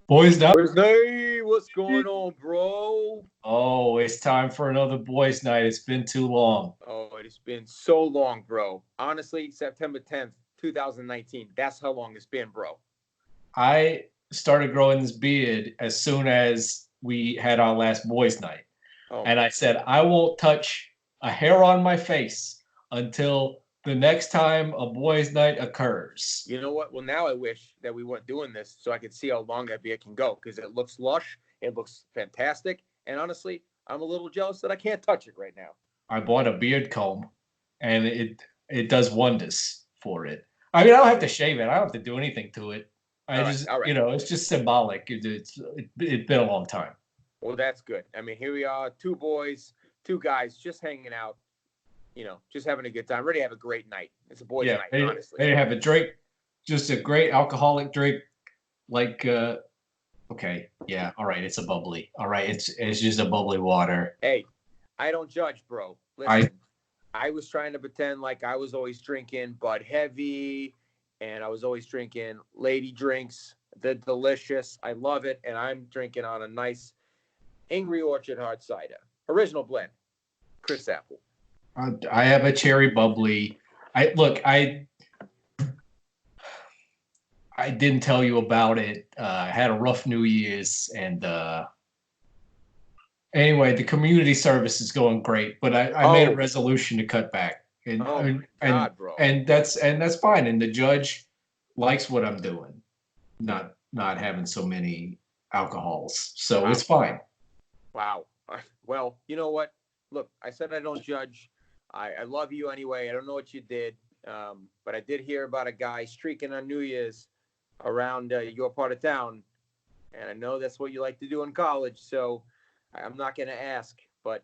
Boys night. Hey, what's going on, bro? Oh, it's time for another boys night. It's been too long. Oh, it's been so long, bro. Honestly, September 10th, 2019. That's how long it's been, bro. I started growing this beard as soon as we had our last boys night. Oh And my I said, I won't touch a hair on my face until the next time a boys night occurs. You know what? Well, now I wish that we weren't doing this so I could see how long that beard can go because it looks lush, it looks fantastic, and honestly, I'm a little jealous that I can't touch it right now. I bought a beard comb and it does wonders for it. I mean, I don't have to shave it. I don't have to do anything to it. I All right, just, all right. it's just symbolic. It's been a long time. Well, that's good. I mean, here we are, two boys, two guys just hanging out, just having a good time. Ready to have a great night. It's a boys' Yeah, night, they honestly. didn't have a drink, just a great alcoholic drink. Like, okay, yeah, all right, it's a bubbly. All right, it's just a bubbly water. Hey, I don't judge, bro. I Listen, I was trying to pretend like I was always drinking Bud Heavy and I was always drinking lady drinks. They're delicious. I love it. And I'm drinking on a nice Angry Orchard hard cider. Original blend. Chris Apple. I have a cherry bubbly. I didn't tell you about it. I had a rough New Year's, and anyway, the community service is going great, but I made a Oh, resolution to cut back, and oh and my and God, bro. and that's fine. And the judge likes what I'm doing, not having so many alcohols, so Wow. it's fine. Wow. Well, you know what? Look, I said I don't judge. I love you anyway. I don't know what you did, but I did hear about a guy streaking on New Year's around your part of town, and I know that's what you like to do in college. So I'm not going to ask, but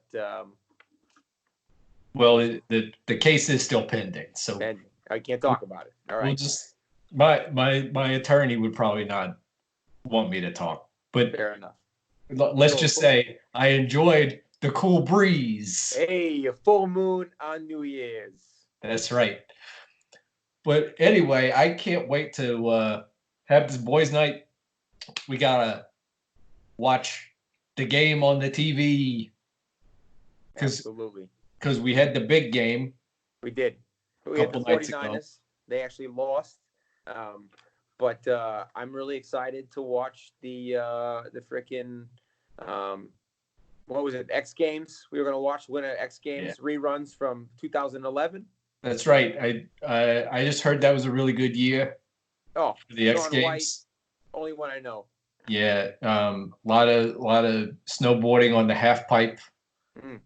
Well, the case is still pending, so and I can't talk about it. All we'll right, just my attorney would probably not want me to talk, but fair enough. let's So, just say I enjoyed the cool breeze. hey, a full moon on New Year's. That's right. But anyway, I can't wait to have this boys' night. We gotta watch the game on the TV because Absolutely, we had the big game we did. a We had the couple nights ago. 49ers. They actually lost. Um, but I'm really excited to watch the freaking um, what was it? X Games. We were gonna watch Winter X Yeah, Games reruns from 2011. that's right. I just heard that was a really good year Oh, for the X Sean White, Games. only one I know. Yeah, lot of snowboarding on the half pipe, Mm.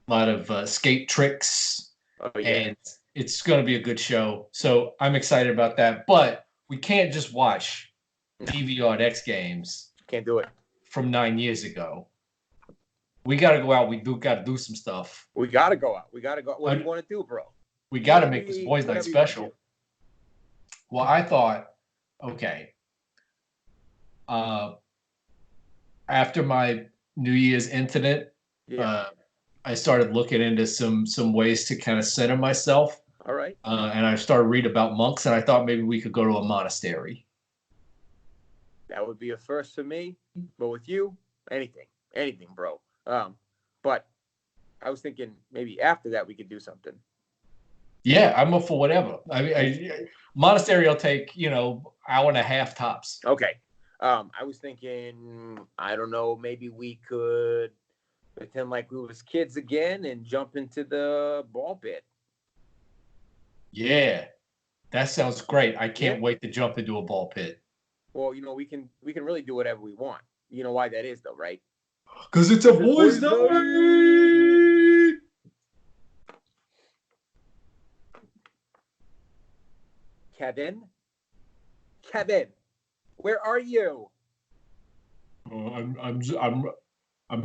a lot of skate tricks, Oh yeah, and it's going to be a good show. So I'm excited about that. But we can't just watch no, TV on X Games can't do it. from 9 years ago. We got to go out. We do got to do some stuff. We gotta go out. We gotta go. What do you Uh, want to do, bro? We got to Whatever make this you, boys' night whatever you want to special. do. Well, I thought, okay, uh, after my New Year's incident, Yeah. uh, I started looking into some ways to kind of center myself, All right. and I started reading about monks, and I thought maybe we could go to a monastery. That would be a first for me, but with you, anything, bro. But I was thinking maybe after that we could do something. Yeah, I'm up for whatever. I mean, monastery will take hour and a half tops. Okay. I was thinking, I don't know, maybe we could pretend like we was kids again and jump into the ball pit. Yeah, that sounds great. I Yeah. can't wait to jump into a ball pit. Well, we can really do whatever we want. You know why that is, though, right? Cause it's a Because it's boys' boys' night. Kevin, Kevin, where are you? I'm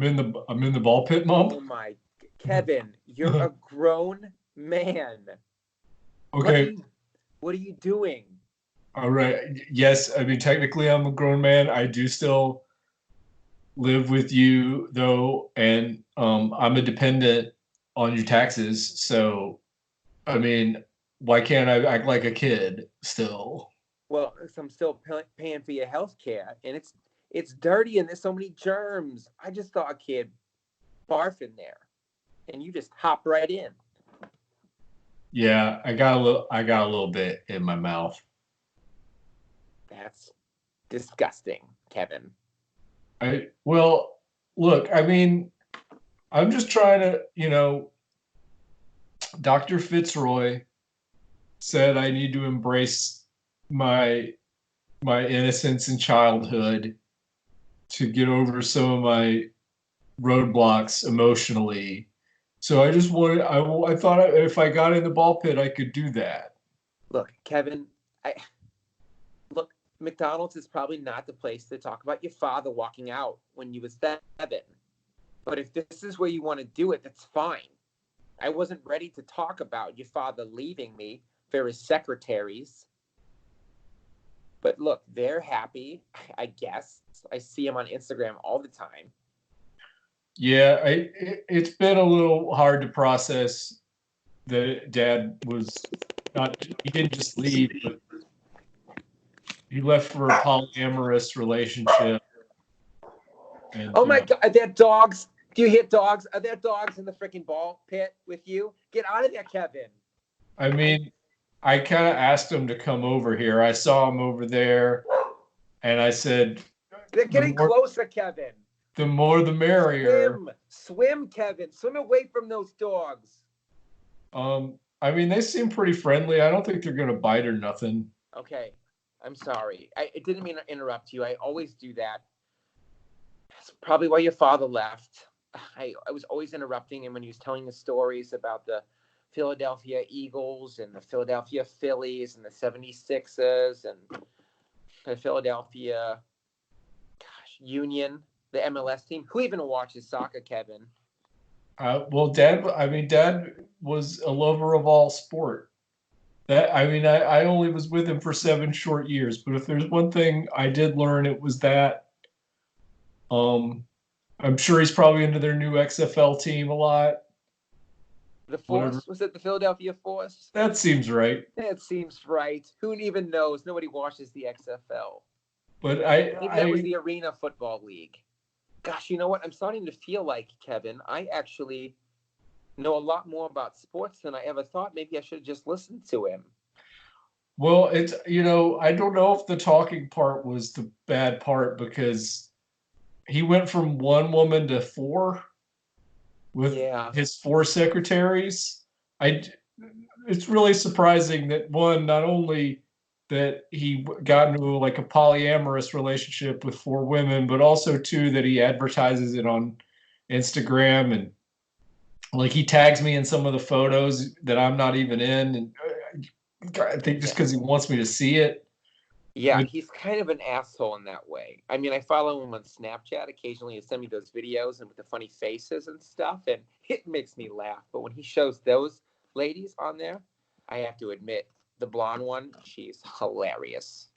in the ball pit, Oh mom. my, Kevin, you're a grown man. What are Okay, you what are you doing? all right. Yes, I mean technically I'm a grown man. I do still live with you though, and I'm a dependent on your taxes. So I mean, why can't I act like a kid still? Well, I'm still paying for your health care, and It's dirty and there's so many germs. I just saw a kid barf in there, and you just hop right in. Yeah, I got a little bit in my mouth. That's disgusting, Kevin. Well, look, I mean, I'm just trying to, Dr. Fitzroy said I need to embrace my innocence and childhood to get over some of my roadblocks emotionally. So I just wanted, I thought if I got in the ball pit, I could do that. Look, Kevin, look, McDonald's is probably not the place to talk about your father walking out when you was 7. But if this is where you want to do it, that's fine. I wasn't ready to talk about your father leaving me for his secretaries. But look, they're happy, I guess. I see them on Instagram all the time. Yeah, it's been a little hard to process that Dad was not, he didn't just leave, but he left for a polyamorous relationship. And Oh my God, are there dogs? Do you hear dogs? Are there dogs in the freaking ball pit with you? Get out of there, Kevin. I mean, I kind of asked him to come over here. I saw him over there, and I said, They're the getting more, closer, Kevin. the more the merrier. Swim, Kevin. Swim away from those dogs. I mean, they seem pretty friendly. I don't think they're gonna bite or nothing. Okay, I'm sorry. I didn't mean to interrupt you. I always do that. That's probably why your father left. I was always interrupting him when he was telling the stories about the Philadelphia Eagles and the Philadelphia Phillies and the 76ers and the Philadelphia Union, the MLS team. Who even watches soccer, Kevin? Well, Dad was a lover of all sport. I only was with him for 7 short years, but if there's one thing I did learn, it was that. Um, I'm sure he's probably into their new XFL team a lot. The Whatever. Force? Was it the Philadelphia Force? That seems right. That seems right. Who even knows? Nobody watches the XFL. But Maybe that was the Arena Football League. Gosh, you know what? I'm starting to feel like, Kevin, I actually know a lot more about sports than I ever thought. Maybe I should have just listened to him. Well, I don't know if the talking part was the bad part because he went from one woman to four with his 4 secretaries. It's really surprising that one, not only that he got into like a polyamorous relationship with 4 women, but also two that he advertises it on Instagram and like he tags me in some of the photos that I'm not even in, and I think just because he wants me to see it. Yeah, he's kind of an asshole in that way. I mean, I follow him on Snapchat. Occasionally, he'll send me those videos and with the funny faces and stuff, and it makes me laugh. But when he shows those ladies on there, I have to admit, the blonde one, she's hilarious.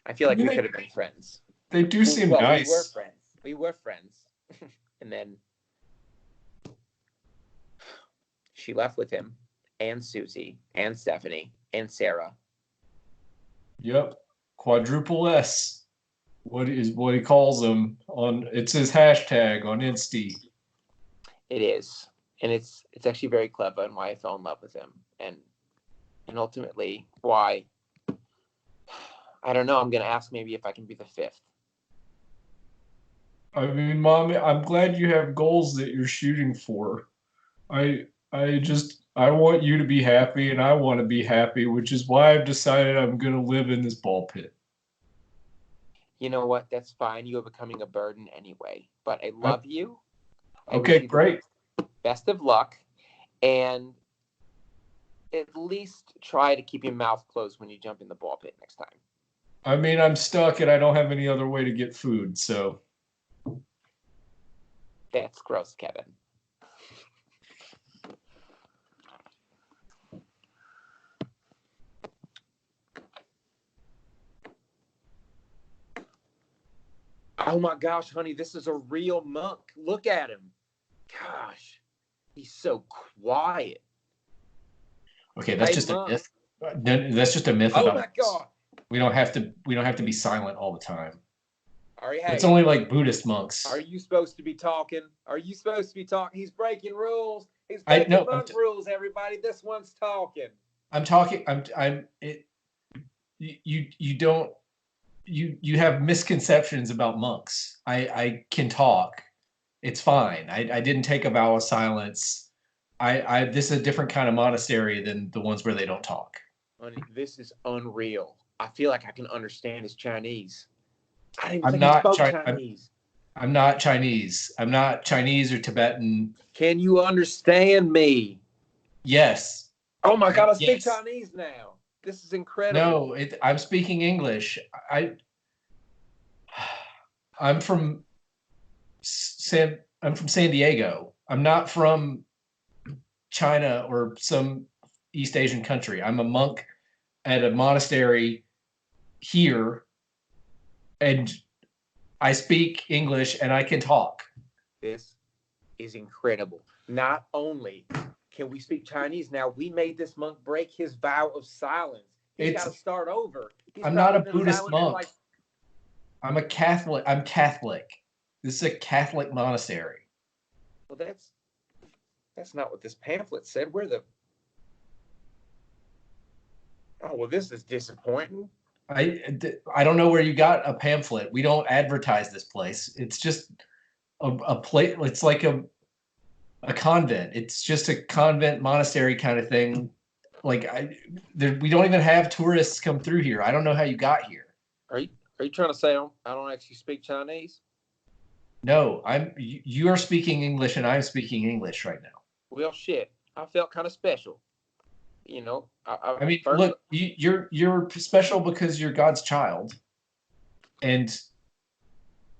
I feel like we could have been friends. They do seem nice. We were friends. We were friends. And then she left with him, and Susie, and Stephanie, and Sarah. Yep. Quadruple S. What he calls them on, it's his hashtag on Insta. It is. And it's actually very clever and why I fell in love with him. And ultimately why, I don't know, I'm gonna ask maybe if I can be the 5th. I mean, Mom, I'm glad you have goals that you're shooting for. I want you to be happy and I want to be happy, which is why I've decided I'm going to live in this ball pit. You know what? That's fine. You are becoming a burden anyway. But I love you. Okay, great. Best of luck. And at least try to keep your mouth closed when you jump in the ball pit next time. I mean, I'm stuck and I don't have any other way to get food, so. That's gross, Kevin. Oh my gosh, honey, this is a real monk. Look at him. Gosh, he's so quiet. Okay, that's just a myth. That's just a myth. Oh my God. We don't have to be silent all the time. All right, It's hey, only like Buddhist are monks. you supposed to be talking? Are you supposed to be talking? He's breaking rules. He's I breaking no, monk rules, everybody. This one's talking. I'm talking. I'm it. You don't you have misconceptions about monks. I can talk. It's fine. I didn't take a vow of silence. I this is a different kind of monastery than the ones where they don't talk. This is unreal. I feel like I can understand his Chinese. I didn't even I'm think he not spoke Chi- Chinese. I'm not Chinese. I'm not Chinese or Tibetan. Can you understand me? Yes. Oh my God, I speak Yes. Chinese now. This is incredible. No, I'm speaking English. I I'm from I'm from San Diego. I'm not from China or some East Asian country. I'm a monk at a monastery here, and I speak English and I can talk. This is incredible. Not only can we speak Chinese now, we made this monk break his vow of silence. He's got It's to start over. He's I'm not probably a been Buddhist silent for monk. like, I'm a Catholic. I'm Catholic. This is a Catholic monastery. well, that's not what this pamphlet said. Where the, oh, well, this is disappointing. I don't know where you got a pamphlet. We don't advertise this place. It's just a place. It's like a convent. It's just a convent monastery kind of thing. Like we don't even have tourists come through here. I don't know how you got here. Are you, are you trying to say I don't actually speak Chinese? No, you are speaking English and I'm speaking English right now. Well, shit. I felt kind of special. You know, I mean, first, look, you're special because you're God's child, and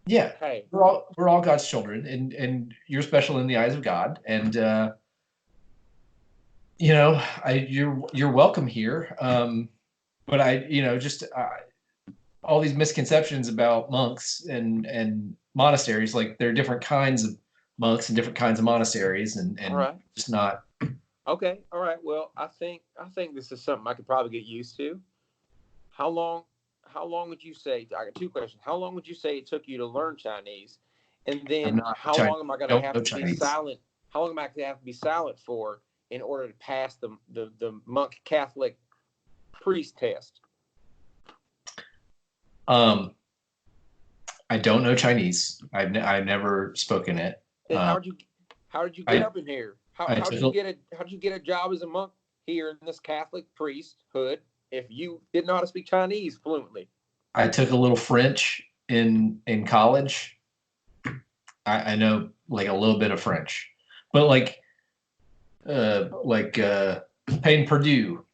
yeah, hey, we're all God's children, and you're special in the eyes of God, and you're welcome here. But just all these misconceptions about monks and monasteries, like there are different kinds of monks and different kinds of monasteries, all and right. just not. Okay, all right. Well, I think this is something I could probably get used to. How long how long would you say, I got two questions. How long would you say it took you to learn Chinese? And I'm then not how Chinese. long am I going to Don't have know to be Chinese. silent? How long am I going to have to be silent for in order to pass the monk Catholic priest test? Um, I don't know Chinese. I've never spoken it. Then Um, how did you get I up in here? How I how did took you a, get how did you get a job as a monk here in this Catholic priesthood if you didn't know how to speak Chinese fluently? I took a little French in college. I know like a little bit of French, but like Pain Purdue,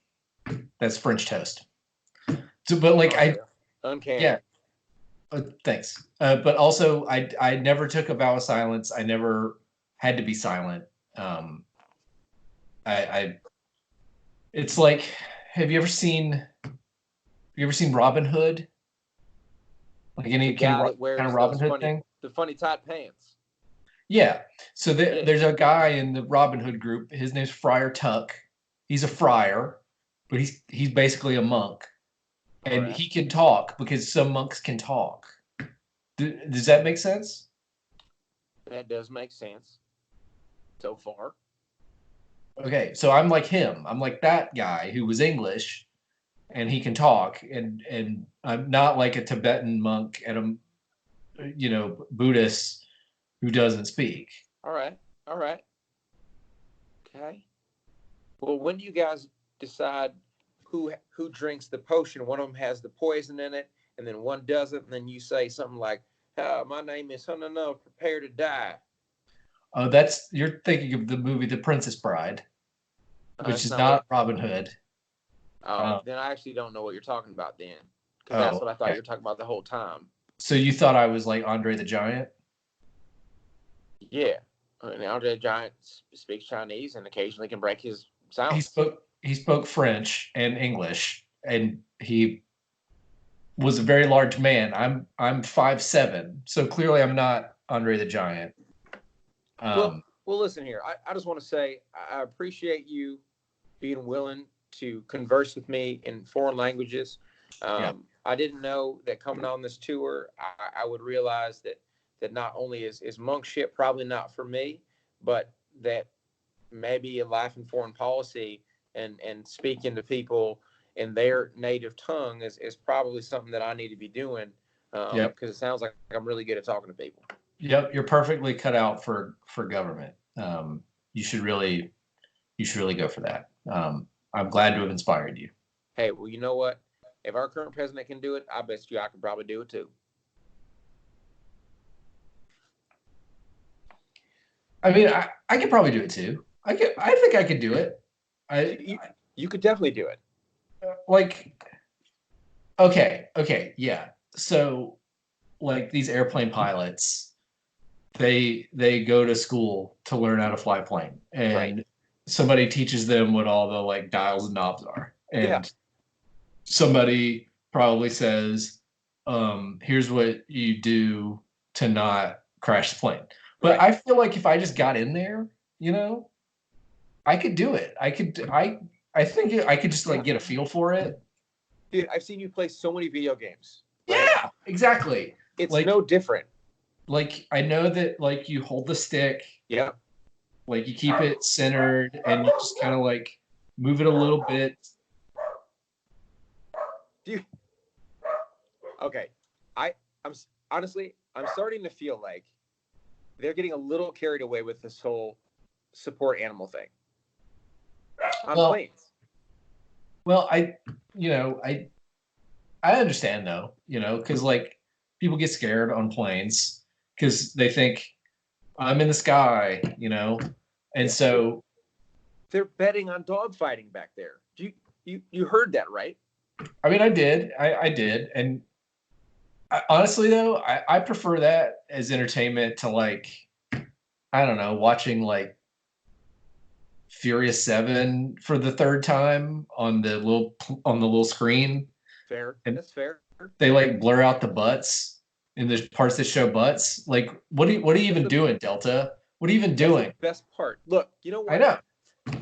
that's French toast. So, but like I Unreal. yeah, Uncanny. thanks. But also I never took a vow of silence. I never had to be silent. Um, I it's like have you ever seen Robin Hood? Like The any guy that kind of wears Robin those Hood thing? the funny tight pants. Yeah. So Yeah. there's a guy in the Robin Hood group. His name's Friar Tuck. He's a friar, but he's basically a monk, All and right. he can talk because some monks can talk. Does that make sense? That does make sense so far. Okay, so I'm like him. I'm like that guy who was English and he can talk, and I'm not like a Tibetan monk and Buddhist who doesn't speak. All right. All right. Okay. Well, when do you guys decide who drinks the potion? One of them has the poison in it, and then one doesn't. And then you say something like, "My name is no, prepare to die." Oh, that's you're thinking of the movie The Princess Bride, which That's is not what. not Robin Hood. Oh, Um, then I actually don't know what you're talking about then, because that's oh, what I thought okay. you were talking about the whole time. So you thought I was like Andre the Giant? Yeah. And Andre the Giant speaks Chinese and occasionally can break his He silence. spoke French and English, and he was a very large man. I'm 5'7", so clearly I'm not Andre the Giant. Well, Um, well, listen here. I just want to say I appreciate you being willing to converse with me in foreign languages. yeah, I didn't know that coming on this tour, I would realize that not only is monk shit probably not for me, but that maybe a life and foreign policy and speaking to people in their native tongue is probably something that I need to be doing. Yep. Because it sounds like I'm really good at talking to people. Yep. You're perfectly cut out for government. You should really go for that. I'm glad to have inspired you. Hey, well, you know what? If our current president can do it, I bet you I can probably do it too. I mean, I could probably do it too. I think I could do it. You could definitely do it. Like, okay, yeah. So, like these airplane pilots, they go to school to learn how to fly a plane, and Right. somebody teaches them what all the like dials and knobs are, and Yeah. somebody probably says, "Here's what you do to not crash the plane." But Right. I feel like if I just got in there, you know, I could do it. I think I could just like get a feel for it. Dude, I've seen you play so many video games, right? Yeah, exactly. It's Like no different. like I know that like you hold the stick, Yeah. like you keep it centered and you just kind of like move it a little bit. Dude. Okay. I'm honestly, I'm starting to feel like they're getting a little carried away with this whole support animal thing on Well, planes. well, you know, I understand though, you know, because like people get scared on planes because they think I'm in the sky, you know, and Yeah. so They're betting on dogfighting back there. You heard that, right? I mean, I did, and honestly though, I prefer that as entertainment to like I don't know, watching like Furious 7 for the third time on the little screen, Fair. and That's fair. they like blur out the butts and there's parts that show butts. Like, what are you That's even the doing, Delta? What are you even that's the doing? best part. Look, you know I what? know.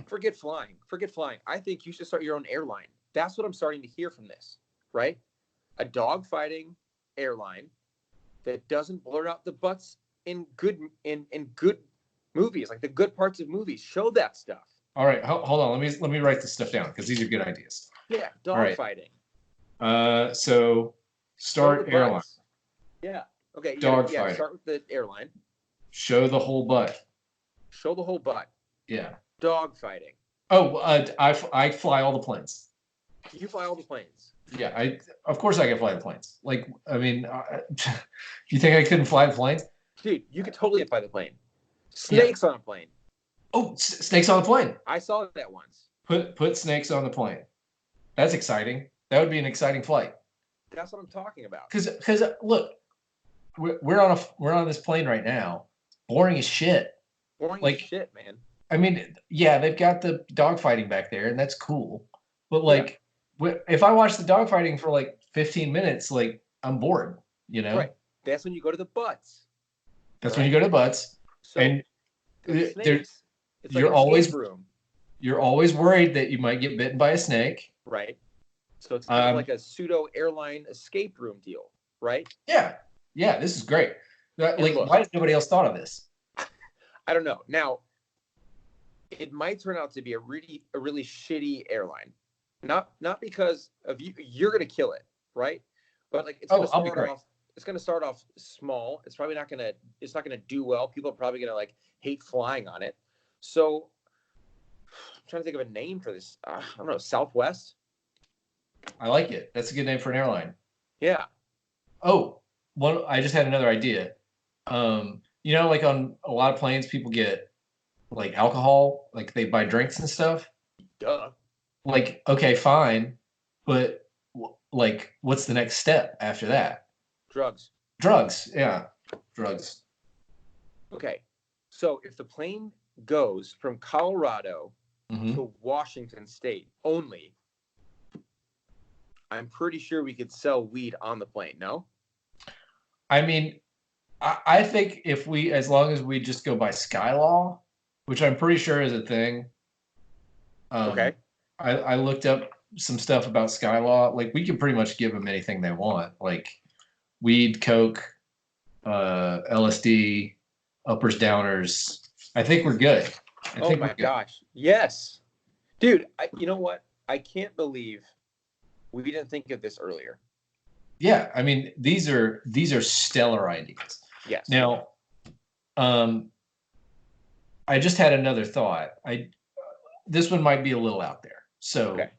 Forget flying. Forget flying. I think you should start your own airline. That's what I'm starting to hear from this, right? A dog fighting airline that doesn't blur out the butts in good movies, like the good parts of movies. Show that stuff. All right, hold on. Let me write this stuff down because these are good ideas. Yeah, All dog right. fighting. So Show the start airline, butts. Yeah. Okay, dog yeah, fighting, start with the airline. show the whole butt. Show the whole butt. Yeah. Dog fighting. Oh, I fly all the planes. You fly all the planes. Yeah, of course I can fly the planes. Like, I mean, you think I couldn't fly the planes? Dude, you could totally fly the plane. Yeah. Snakes on a plane. Oh, snakes on the plane. I saw that once. Put snakes on the plane. That's exciting. That would be an exciting flight. That's what I'm talking about. Because look, we're on this plane right now. Boring as shit. Boring Like, as shit, man. I mean, yeah, they've got the dogfighting back there, and that's cool. But like, if I watch the dogfighting for like 15 minutes, like I'm bored. You know, Right. That's when you go to the butts. that's when you go to the butts, So and the snakes. It's like you're an always escape room, you're always worried that you might get bitten by a snake. right? So it's kind of like a pseudo airline escape room deal, right? Yeah, yeah, this is great. Like, look, why has nobody else thought of this? I don't know. Now, it might turn out to be a really shitty airline. Not because of you. You're gonna kill it, right? But like I'll be great. It's gonna start off small. It's probably not gonna. It's not gonna do well. People are probably gonna like hate flying on it. So I'm trying to think of a name for this. I don't know. Southwest. I like it. That's a good name for an airline. Yeah. Oh, one. I just had another idea. You know, like on a lot of planes, people get like alcohol, like they buy drinks and stuff. Duh. Like, okay, fine, but like, what's the next step after that? Drugs. Drugs. Yeah, drugs. Okay. So if the plane goes from Colorado Mm-hmm. to Washington State only, I'm pretty sure we could sell weed on the plane. No? I mean, I think if we, as long as we just go by Sky Law, which I'm pretty sure is a thing. Okay. I looked up some stuff about Sky Law, like we can pretty much give them anything they want, like weed, coke, LSD, uppers, downers. I think we're good. I Oh think we're my good. gosh. Yes. Dude, you know what? I can't believe we didn't think of this earlier. Yeah, I mean these are stellar ideas. Yes. Now, I just had another thought. This one might be a little out there. Okay.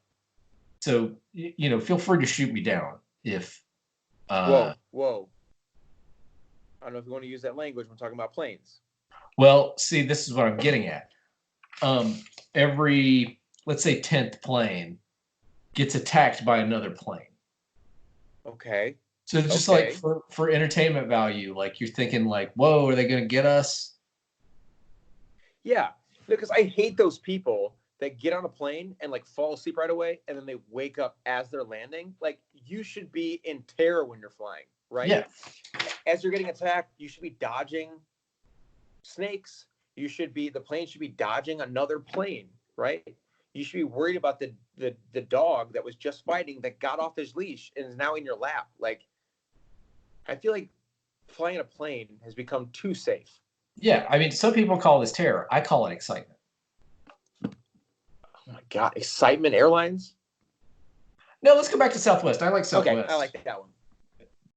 So you know, feel free to shoot me down if Whoa. I don't know if you want to use that language when talking about planes. well, see, this is what I'm getting at. Every, let's say, 10th plane gets attacked by another plane. Okay. So it's just like for entertainment value, like you're thinking like, whoa, are they going to get us? Yeah, because I hate those people that get on a plane and like fall asleep right away and then they wake up as they're landing. Like you should be in terror when you're flying, right? Yeah. As you're getting attacked, you should be dodging snakes. The plane should be dodging another plane, right? You should be worried about the dog that was just fighting that got off his leash and is now in your lap. Like I feel like flying a plane has become too safe. Yeah. I mean, some people call this terror. I call it excitement. Oh my God. Excitement Airlines? No, let's go back to Southwest. I like Okay, Southwest. I like that one.